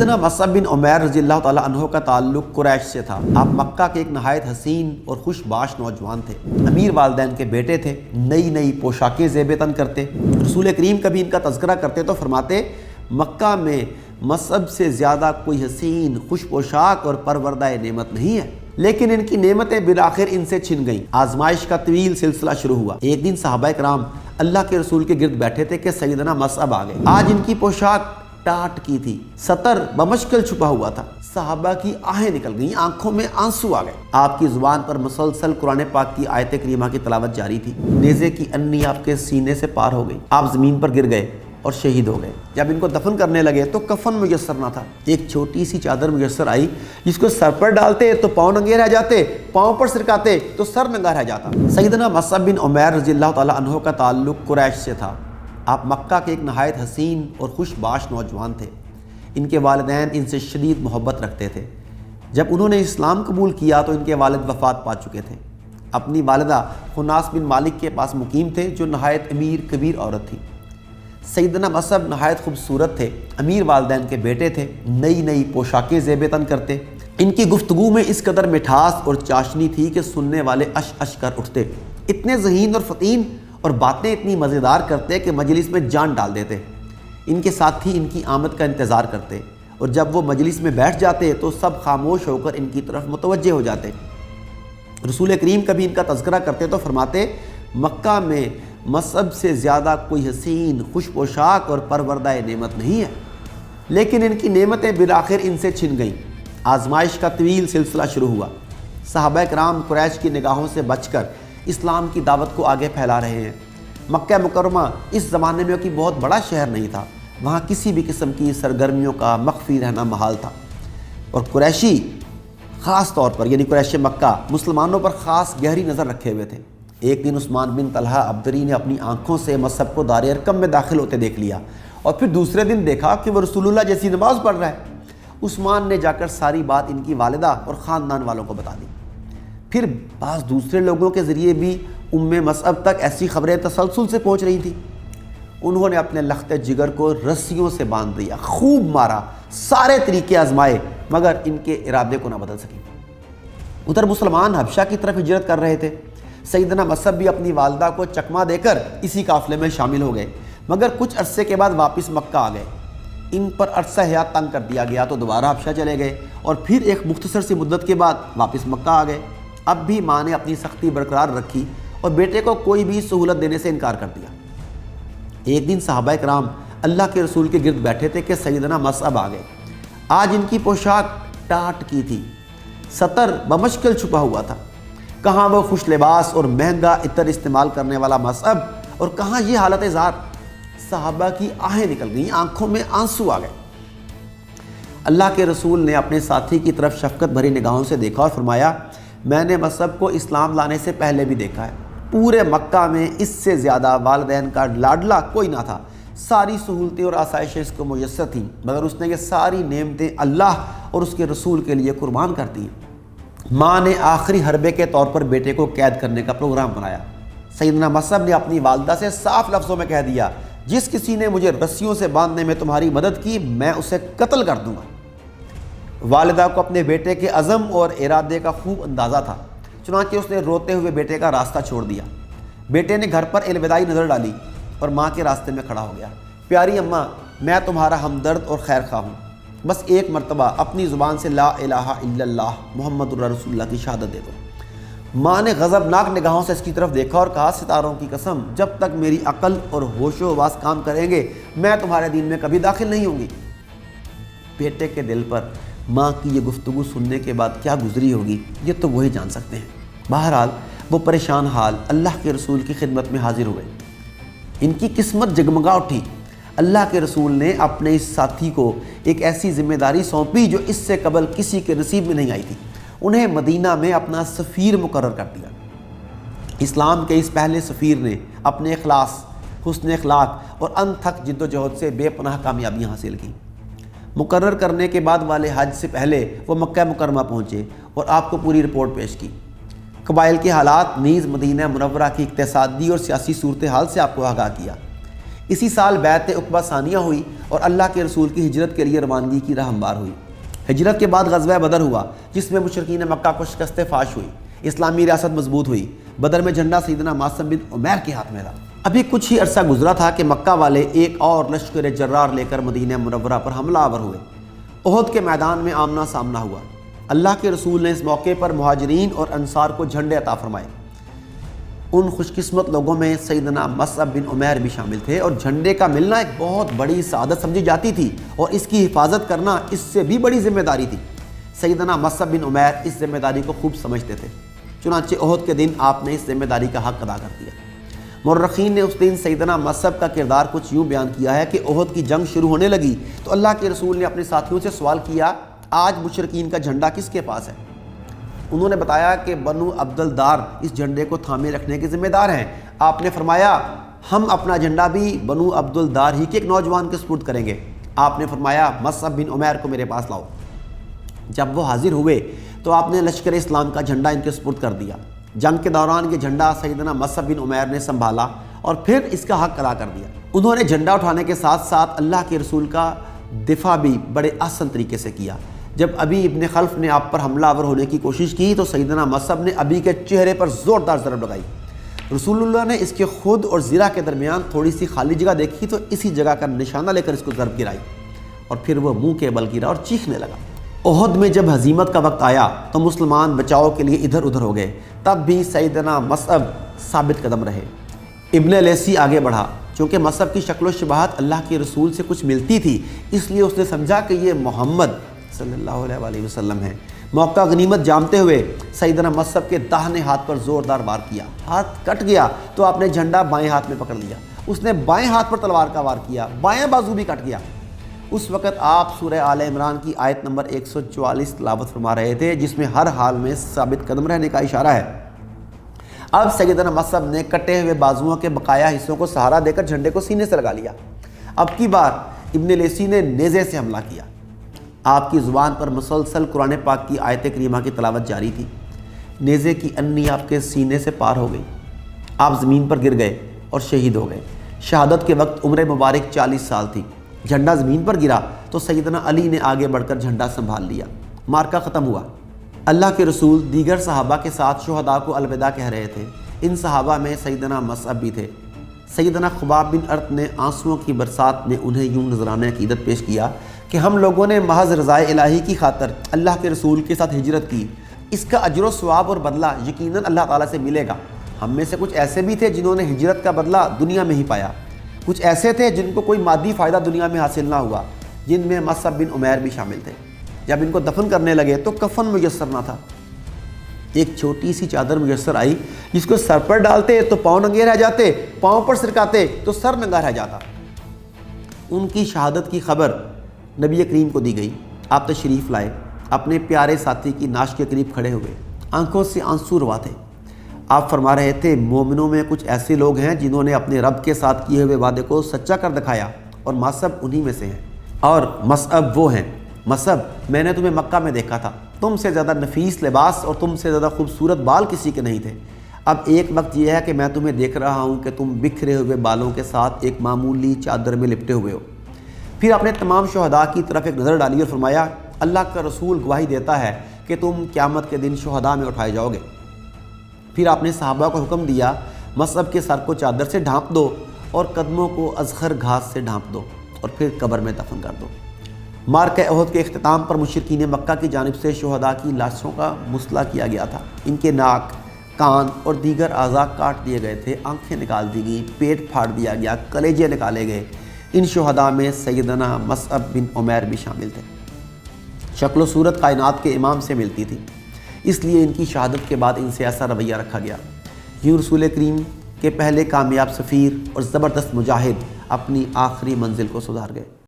سیدنا مصعب بن عمیر رضی اللہ تعالیٰ عنہ کا تعلق قریش سے تھا۔ آپ مکہ کے ایک نہایت حسین اور خوش باش نوجوان تھے، امیر والدین کے بیٹے تھے، نئی نئی پوشاکیں زیب تن کرتے۔ رسول کریم کبھی ان کا تذکرہ کرتے تو فرماتے مکہ میں مصعب سے زیادہ کوئی حسین خوش پوشاک اور پروردہ نعمت نہیں ہے، لیکن ان کی نعمتیں بالآخر ان سے چھن گئیں۔ آزمائش کا طویل سلسلہ شروع ہوا۔ ایک دن صحابہ کرام اللہ کے رسول کے گرد بیٹھے تھے کہ سیدنا مصعب آ گئے۔ آج ان کی پوشاک ٹاٹ کی تھی، سطر بمشکل چھپا ہوا تھا۔ صحابہ کی آہیں نکل گئیں، آنکھوں میں آنسو آ گئے۔ آپ کی زبان پر مسلسل قرآن پاک کی آیت کریمہ کی تلاوت جاری تھی۔ نیزے کی انی آپ کے سینے سے پار ہو گئی، آپ زمین پر گر گئے اور شہید ہو گئے۔ جب ان کو دفن کرنے لگے تو کفن میسر نہ تھا۔ ایک چھوٹی سی چادر میسر آئی جس کو سر پر ڈالتے تو پاؤں ننگے رہ جاتے، پاؤں پر سرکاتے تو سر ننگا رہ جاتا۔ سیدنا مصعب بن عمیر رضی اللہ تعالیٰ عنہ کا تعلق قریش سے تھا۔ آپ مکہ کے ایک نہایت حسین اور خوش باش نوجوان تھے۔ ان کے والدین ان سے شدید محبت رکھتے تھے۔ جب انہوں نے اسلام قبول کیا تو ان کے والد وفات پا چکے تھے۔ اپنی والدہ خناس بن مالک کے پاس مقیم تھے جو نہایت امیر کبیر عورت تھی۔ سیدنا مصعب نہایت خوبصورت تھے، امیر والدین کے بیٹے تھے، نئی نئی پوشاکیں زیب تن کرتے۔ ان کی گفتگو میں اس قدر مٹھاس اور چاشنی تھی کہ سننے والے اش اش کر اٹھتے۔ اتنے ذہین اور فطین اور باتیں اتنی مزیدار کرتے کہ مجلس میں جان ڈال دیتے۔ ان کے ساتھی ان کی آمد کا انتظار کرتے اور جب وہ مجلس میں بیٹھ جاتے تو سب خاموش ہو کر ان کی طرف متوجہ ہو جاتے۔ رسول کریم کبھی ان کا تذکرہ کرتے تو فرماتے مکہ میں مصعب سے زیادہ کوئی حسین خوش پوشاک اور پروردہ نعمت نہیں ہے، لیکن ان کی نعمتیں بالآخر ان سے چھن گئیں۔ آزمائش کا طویل سلسلہ شروع ہوا۔ صحابہ کرام قریش کی نگاہوں سے بچ کر اسلام کی دعوت کو آگے پھیلا رہے ہیں۔ مکہ مکرمہ اس زمانے میں کوئی بہت بڑا شہر نہیں تھا، وہاں کسی بھی قسم کی سرگرمیوں کا مخفی رہنا محال تھا، اور قریشی خاص طور پر یعنی قریش مکہ مسلمانوں پر خاص گہری نظر رکھے ہوئے تھے۔ ایک دن عثمان بن طلحہ عبدری نے اپنی آنکھوں سے مصعب کو دار ارقم میں داخل ہوتے دیکھ لیا، اور پھر دوسرے دن دیکھا کہ وہ رسول اللہ جیسی نماز پڑھ رہا ہے۔ عثمان نے جا کر ساری بات ان کی والدہ اور خاندان والوں کو بتا دی۔ پھر بعض دوسرے لوگوں کے ذریعے بھی مصعب تک ایسی خبریں تسلسل سے پہنچ رہی تھیں۔ انہوں نے اپنے لخت جگر کو رسیوں سے باندھ دیا، خوب مارا، سارے طریقے آزمائے، مگر ان کے ارادے کو نہ بدل سکی۔ ادھر مسلمان حبشہ کی طرف ہجرت کر رہے تھے۔ سیدنا مصعب بھی اپنی والدہ کو چکمہ دے کر اسی قافلے میں شامل ہو گئے، مگر کچھ عرصے کے بعد واپس مکہ آ گئے۔ ان پر عرصہ حیات تنگ کر دیا گیا تو دوبارہ حبشہ چلے گئے، اور پھر ایک مختصر سی مدت کے بعد واپس مکہ آ گئے۔ اب بھی ماں نے اپنی سختی برقرار رکھی اور بیٹے کو کوئی بھی سہولت دینے سے انکار کر دیا۔ ایک دن صحابہ کرام اللہ کے رسول کے گرد بیٹھے تھے کہ سیدنا مصعب آ گئے۔ آج ان کی پوشاک ٹاٹ کی تھی، سطر بمشکل چھپا ہوا تھا۔ کہاں وہ خوش لباس اور مہنگا عطر استعمال کرنے والا مصعب، اور کہاں یہ حالت زار۔ صحابہ کی آہیں نکل گئیں، آنکھوں میں آنسو آ گئے۔ اللہ کے رسول نے اپنے ساتھی کی طرف شفقت بھری نگاہوں سے دیکھا اور فرمایا میں نے مصعب کو اسلام لانے سے پہلے بھی دیکھا ہے۔ پورے مکہ میں اس سے زیادہ والدین کا لاڈلا کوئی نہ تھا۔ ساری سہولتیں اور آسائشیں اس کو میسر تھیں، مگر اس نے یہ ساری نعمتیں اللہ اور اس کے رسول کے لیے قربان کر دیں۔ ماں نے آخری حربے کے طور پر بیٹے کو قید کرنے کا پروگرام بنایا۔ سیدنا مصعب نے اپنی والدہ سے صاف لفظوں میں کہہ دیا جس کسی نے مجھے رسیوں سے باندھنے میں تمہاری مدد کی میں اسے قتل کر دوں گا۔ والدہ کو اپنے بیٹے کے عزم اور ارادے کا خوب اندازہ تھا، چنانچہ اس نے روتے ہوئے بیٹے کا راستہ چھوڑ دیا۔ بیٹے نے گھر پر الوداعی نظر ڈالی اور ماں کے راستے میں کھڑا ہو گیا۔ پیاری اماں، میں تمہارا ہمدرد اور خیر خواہ ہوں، بس ایک مرتبہ اپنی زبان سے لا الہ الا اللہ محمد رسول اللہ کی شہادت دے دو۔ ماں نے غضبناک نگاہوں سے اس کی طرف دیکھا اور کہا ستاروں کی قسم، جب تک میری عقل اور ہوش و حواس کام کریں گے میں تمہارے دین میں کبھی داخل نہیں ہوں گی۔ بیٹے کے دل پر ماں کی یہ گفتگو سننے کے بعد کیا گزری ہوگی یہ تو وہی جان سکتے ہیں۔ بہرحال وہ پریشان حال اللہ کے رسول کی خدمت میں حاضر ہوئے۔ ان کی قسمت جگمگا اٹھی۔ اللہ کے رسول نے اپنے اس ساتھی کو ایک ایسی ذمہ داری سونپی جو اس سے قبل کسی کے نصیب میں نہیں آئی تھی۔ انہیں مدینہ میں اپنا سفیر مقرر کر دیا۔ اسلام کے اس پہلے سفیر نے اپنے اخلاص، حسن اخلاق اور انتھک جد و جہد سے بے پناہ کامیابیاں حاصل کی۔ مقرر کرنے کے بعد والے حج سے پہلے وہ مکہ مکرمہ پہنچے اور آپ کو پوری رپورٹ پیش کی۔ قبائل کے حالات نیز مدینہ منورہ کی اقتصادی اور سیاسی صورتحال سے آپ کو آگاہ کیا۔ اسی سال بیعت عقبہ ثانیہ ہوئی اور اللہ کے رسول کی ہجرت کے لیے روانگی کی راہ ہموار ہوئی۔ ہجرت کے بعد غزوہ بدر ہوا جس میں مشرکین مکہ کو شکست فاش ہوئی، اسلامی ریاست مضبوط ہوئی۔ بدر میں جھنڈا سیدنا معصب بن عمیر کے ہاتھ میں تھا۔ ابھی کچھ ہی عرصہ گزرا تھا کہ مکہ والے ایک اور لشکر جرار لے کر مدینہ منورہ پر حملہ آور ہوئے۔ احد کے میدان میں آمنا سامنا ہوا۔ اللہ کے رسول نے اس موقع پر مہاجرین اور انصار کو جھنڈے عطا فرمائے۔ ان خوش قسمت لوگوں میں سیدنا مصعب بن عمیر بھی شامل تھے، اور جھنڈے کا ملنا ایک بہت بڑی سعادت سمجھی جاتی تھی، اور اس کی حفاظت کرنا اس سے بھی بڑی ذمہ داری تھی۔ سیدنا مصعب بن عمیر اس ذمہ داری کو خوب سمجھتے تھے، چنانچہ احد کے دن آپ نے اس ذمہ داری کا حق ادا کر دیا۔ مورخین نے اس دن سیدنا مصعب کا کردار کچھ یوں بیان کیا ہے کہ احد کی جنگ شروع ہونے لگی تو اللہ کے رسول نے اپنے ساتھیوں سے سوال کیا، آج مشرکین کا جھنڈا کس کے پاس ہے؟ انہوں نے بتایا کہ بنو عبد الدار اس جھنڈے کو تھامے رکھنے کے ذمہ دار ہیں۔ آپ نے فرمایا ہم اپنا جھنڈا بھی بنو عبد الدار ہی کے ایک نوجوان کے سپرد کریں گے۔ آپ نے فرمایا مصعب بن عمیر کو میرے پاس لاؤ۔ جب وہ حاضر ہوئے تو آپ نے لشکر اسلام کا جھنڈا ان کے سپرد کر دیا۔ جنگ کے دوران یہ جھنڈا سیدنا مصعب بن عمیر نے سنبھالا اور پھر اس کا حق ادا کر دیا۔ انہوں نے جھنڈا اٹھانے کے ساتھ ساتھ اللہ کے رسول کا دفاع بھی بڑے احسن طریقے سے کیا۔ جب ابی ابن خلف نے آپ پر حملہ آور ہونے کی کوشش کی تو سیدنا مصعب نے ابی کے چہرے پر زوردار ضرب لگائی۔ رسول اللہ نے اس کے خود اور زرہ کے درمیان تھوڑی سی خالی جگہ دیکھی تو اسی جگہ کا نشانہ لے کر اس کو ضرب گرائی، اور پھر وہ منہ کے بل گرا اور چیخنے لگا۔ احد میں جب ہزیمت کا وقت آیا تو مسلمان بچاؤ کے لیے ادھر ادھر ہو گئے، تب بھی سیدنا مصعب ثابت قدم رہے۔ ابن لیسی آگے بڑھا، چونکہ مصعب کی شکل و شباہت اللہ کے رسول سے کچھ ملتی تھی، اس لیے اس نے سمجھا کہ یہ محمد صلی اللہ علیہ وآلہ وسلم ہے۔ موقع غنیمت جانتے ہوئے سیدنا مصعب کے داہنے ہاتھ پر زوردار وار کیا، ہاتھ کٹ گیا تو آپ نے جھنڈا بائیں ہاتھ میں پکڑ لیا۔ اس نے بائیں ہاتھ پر تلوار کا وار کیا، بائیں بازو بھی کٹ گیا۔ اس وقت آپ سورہ آل عمران کی آیت نمبر 144 تلاوت فرما رہے تھے، جس میں ہر حال میں ثابت قدم رہنے کا اشارہ ہے۔ اب سیدنا مصعب نے کٹے ہوئے بازوؤں کے بقایا حصوں کو سہارا دے کر جھنڈے کو سینے سے لگا لیا۔ اب کی بار ابن لیسی نے نیزے سے حملہ کیا۔ آپ کی زبان پر مسلسل قرآن پاک کی آیت کریمہ کی تلاوت جاری تھی۔ نیزے کی انی آپ کے سینے سے پار ہو گئی، آپ زمین پر گر گئے اور شہید ہو گئے۔ شہادت کے وقت عمر مبارک 40 سال تھی۔ جھنڈا زمین پر گرا تو سیدنا علی نے آگے بڑھ کر جھنڈا سنبھال لیا۔ مارکا ختم ہوا۔ اللہ کے رسول دیگر صحابہ کے ساتھ شہداء کو الوداع کہہ رہے تھے۔ ان صحابہ میں سیدنا مصعب بھی تھے۔ سیدنا خباب بن ارت نے آنسوؤں کی برسات میں انہیں یوں نذرانہ عقیدت پیش کیا کہ ہم لوگوں نے محض رضائے الہی کی خاطر اللہ کے رسول کے ساتھ ہجرت کی، اس کا اجر و ثواب اور بدلہ یقیناً اللہ تعالیٰ سے ملے گا۔ ہم میں سے کچھ ایسے بھی تھے جنہوں نے ہجرت کا بدلہ دنیا میں ہی پایا، کچھ ایسے تھے جن کو کوئی مادی فائدہ دنیا میں حاصل نہ ہوا، جن میں مصعب بن عمیر بھی شامل تھے۔ جب ان کو دفن کرنے لگے تو کفن میسر نہ تھا۔ ایک چھوٹی سی چادر میسر آئی جس کو سر پر ڈالتے تو پاؤں ننگے رہ جاتے، پاؤں پر سرکاتے تو سر ننگا رہ جاتا۔ ان کی شہادت کی خبر نبی کریم کو دی گئی۔ آپ تشریف لائے، اپنے پیارے ساتھی کی ناش کے قریب کھڑے ہوئے، آنکھوں سے آنسو روا تھے۔ آپ فرما رہے تھے مومنوں میں کچھ ایسے لوگ ہیں جنہوں نے اپنے رب کے ساتھ کیے ہوئے وعدے کو سچا کر دکھایا، اور مصعب انہی میں سے ہیں، اور مصعب وہ ہیں۔ مصعب، میں نے تمہیں مکہ میں دیکھا تھا، تم سے زیادہ نفیس لباس اور تم سے زیادہ خوبصورت بال کسی کے نہیں تھے۔ اب ایک وقت یہ ہے کہ میں تمہیں دیکھ رہا ہوں کہ تم بکھرے ہوئے بالوں کے ساتھ ایک معمولی چادر میں لپٹے ہوئے ہو۔ پھر آپ نے تمام شہداء کی طرف ایک نظر ڈالی اور فرمایا اللہ کا رسول گواہی دیتا ہے کہ تم قیامت کے دن شہداء میں اٹھائے جاؤ گے۔ پھر آپ نے صحابہ کو حکم دیا مصعب کے سر کو چادر سے ڈھانپ دو اور قدموں کو ازخر گھاس سے ڈھانپ دو اور پھر قبر میں دفن کر دو۔ مارکہ احد کے اختتام پر مشرکین مکہ کی جانب سے شہداء کی لاشوں کا مسئلہ کیا گیا تھا۔ ان کے ناک، کان اور دیگر اعضاء کاٹ دیے گئے تھے، آنکھیں نکال دی گئی، پیٹ پھاڑ دیا گیا، کلیجے نکالے گئے۔ ان شہداء میں سیدنا مصعب بن عمیر بھی شامل تھے۔ شکل و صورت کائنات کے امام سے ملتی تھی، اس لیے ان کی شہادت کے بعد ان سے ایسا رویہ رکھا گیا۔ یوں رسول کریم کے پہلے کامیاب سفیر اور زبردست مجاہد اپنی آخری منزل کو سدھار گئے۔